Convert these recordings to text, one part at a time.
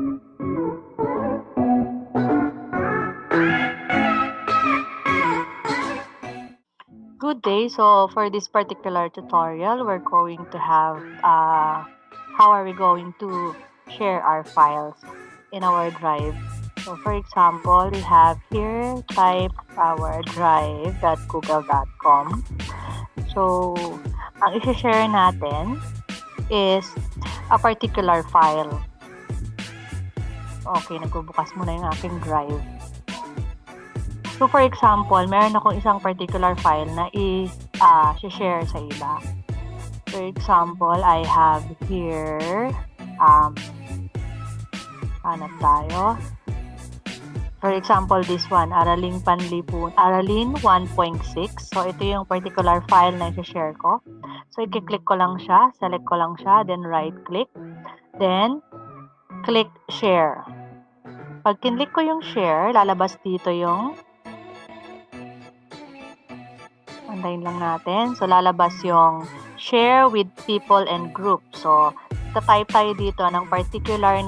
Good day. So for this particular tutorial, we're going to have how are we going to share our files in our drive. So for example, we have here type our drive.google.com. So ang i-share natin is a particular file. Okay, nagbubukas muna yung aking drive. So, for example, meron akong isang particular file na i-share sa iba. For example, I have here, hanap tayo. For example, this one, Aralin 1.6. So, ito yung particular file na i-share ko. So, i-click ko lang siya, select ko lang siya, then right-click. Then, click share. Pag kinlik ko yung share, lalabas dito yung antayin lang natin. So, lalabas yung share with people and group. So, type tayo dito ng particular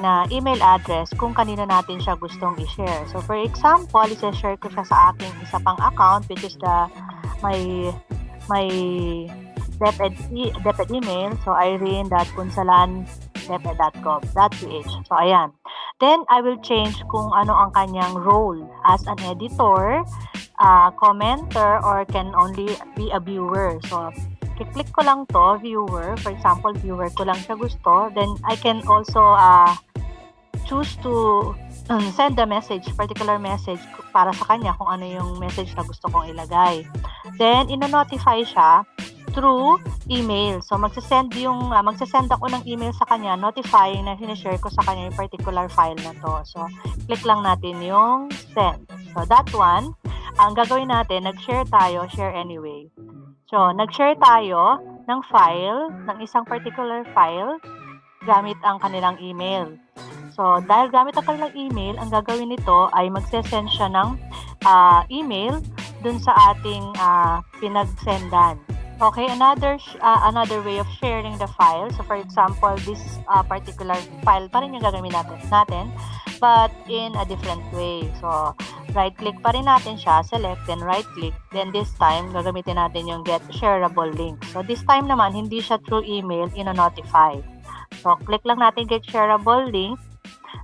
na email address kung kanino natin siya gustong i-share. So, for example, i-share ko siya sa aking isa pang account, which is my DepEd email. So, irene.punsalan.deped.gov.ph. So, ayan. Then, I will change kung ano ang kanyang role as an editor, commenter, or can only be a viewer. So, click ko lang to, viewer. For example, viewer ko lang siya gusto. Then, I can also choose to send a message, particular message para sa kanya kung ano yung message na gusto kong ilagay. Then, ino-notify siya through email. So, magsasend ako ng email sa kanya, notifying na sinishare ko sa kanya yung particular file na to. So, click lang natin yung send. So, that one, ang gagawin natin, nag-share tayo, share anyway. So, nag-share tayo ng file, ng isang particular file, gamit ang kanilang email. So, dahil gamit ang kanilang email, ang gagawin nito ay magsesend siya ng email dun sa ating pinag-sendan. Okay, another way of sharing the file. So, for example, this particular file pa rin yung gagawin natin, but in a different way. So, right-click pa rin natin siya, select, then right-click. Then this time, gagamitin natin yung get shareable link. So, this time naman, hindi siya through email, ino-notify. So, click lang natin get shareable link.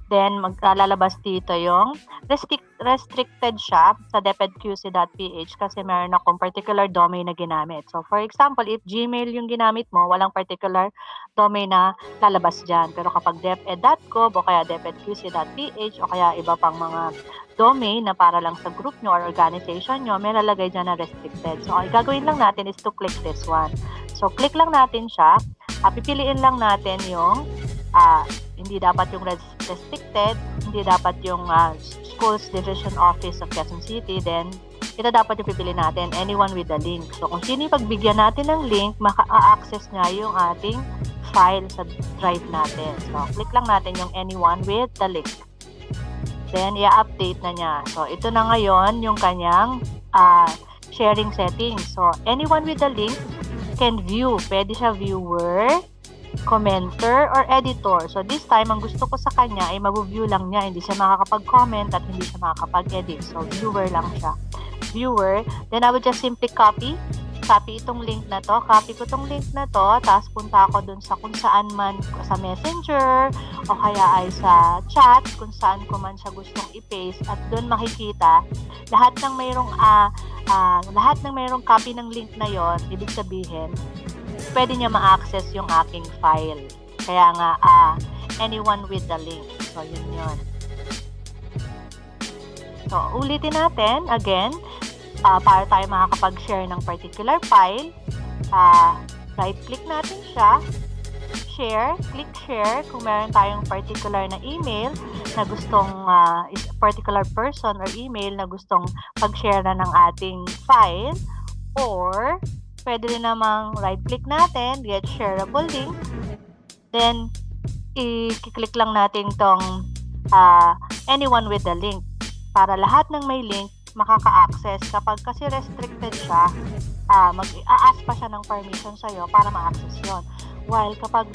Then, maglalabas dito yung restricted siya sa depedqc.ph kasi meron akong particular domain na ginamit. So, for example, if Gmail yung ginamit mo, walang particular domain na lalabas dyan. Pero kapag deped.gov o kaya depedqc.ph o kaya iba pang mga domain na para lang sa group nyo or organization nyo, may lalagay dyan na restricted. So, ang gagawin lang natin is to click this one. So, click lang natin siya. Pipiliin lang natin yung hindi dapat yung restricted, hindi dapat yung Schools Division Office of Quezon City, then ito dapat yung pipili natin, anyone with the link. So, kung sino yung pagbigyan natin ng link, maka-access nga yung ating file sa drive natin. So, click lang natin yung anyone with the link. Then, i-update na niya. So, ito na ngayon yung kanyang sharing settings. So, anyone with the link can view. Pwede siya viewer, commenter, or editor. So, this time, ang gusto ko sa kanya ay mag-view lang niya. Hindi siya makakapag-comment at hindi siya makakapag-edit. So, viewer lang siya. Viewer. Then, I will just simply copy itong link na to. Copy ko itong link na to. Tapos, punta ako dun sa kung saan man, sa messenger, o kaya ay sa chat, kung saan ko man siya gustong i-paste. At dun makikita, lahat ng mayroong copy ng link na yon, ibig sabihin, pwede niya ma-access yung aking file. Kaya nga, anyone with the link. So, yun. So, ulitin natin, again, para tayo makakapag-share ng particular file. Right-click natin siya, share, click share, kung meron tayong particular na email na gustong, particular person or email na gustong pag-share na ng ating file, or pwede rin namang right-click natin, get shareable link. Then, i-click lang natin tong anyone with the link. Para lahat ng may link, makaka-access. Kapag kasi restricted siya, mag-a-ask pa siya ng permission sa'yo para ma-access yon. While kapag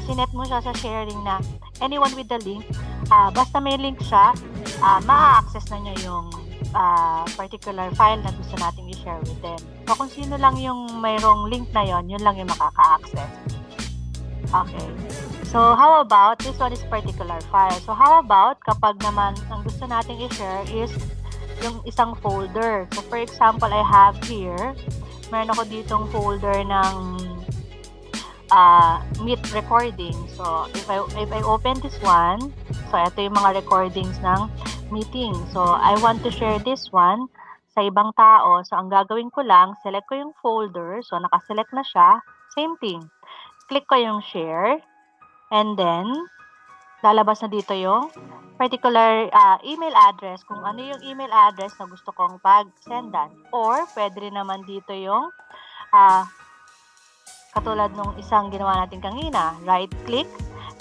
sinet mo siya sa sharing na anyone with the link, basta may link siya, ma-access na niya yung particular file na gusto nating i-share with them. So, kung sino lang yung mayroong link na yon, yun lang yung makaka-access. Okay. So, how about, this one is particular file. So, how about kapag naman ang gusto nating i-share is yung isang folder. So, for example, I have here, meron ako ditong folder ng Meet recording. So, if I open this one, so ito yung mga recordings ng meeting. So, I want to share this one sa ibang tao. So, ang gagawin ko lang, select ko yung folder. So, nakaselect na siya. Same thing. Click ko yung share. And then, lalabas na dito yung particular email address. Kung ano yung email address na gusto kong pag-sendan. Or, pwede rin naman dito yung katulad nung isang ginawa natin kanina, right-click,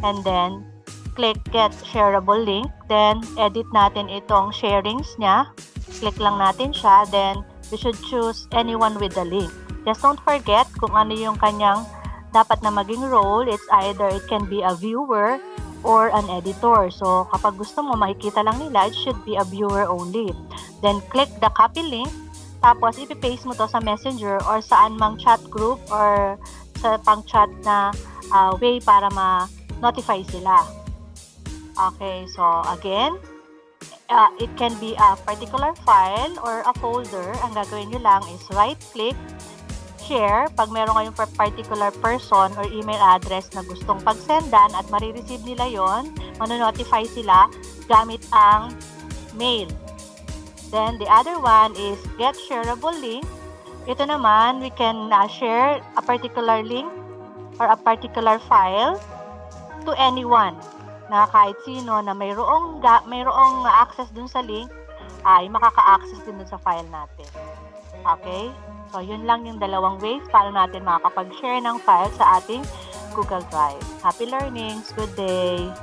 and then click Get Shareable Link. Then, edit natin itong sharings niya. Click lang natin siya. Then, we should choose anyone with the link. Just don't forget kung ano yung kanyang dapat na maging role. It's either it can be a viewer or an editor. So, kapag gusto mo, makikita lang nila, it should be a viewer only. Then, click the copy link. Tapos, ipipaste mo to sa Messenger or saan mang chat group or sa pang-chat na way para ma-notify sila. Okay, so again, it can be a particular file or a folder. Ang gagawin nyo lang is right-click, share, pag meron kayong particular person or email address na gustong pagsendan at marireceive nila yon, manonotify sila gamit ang mail. Then, the other one is Get Shareable Link. Ito naman, we can share a particular link or a particular file to anyone na kahit sino na mayroong access dun sa link ay makaka-access din dun sa file natin. Okay? So, yun lang yung dalawang ways para natin makakapag-share ng file sa ating Google Drive. Happy learnings! Good day!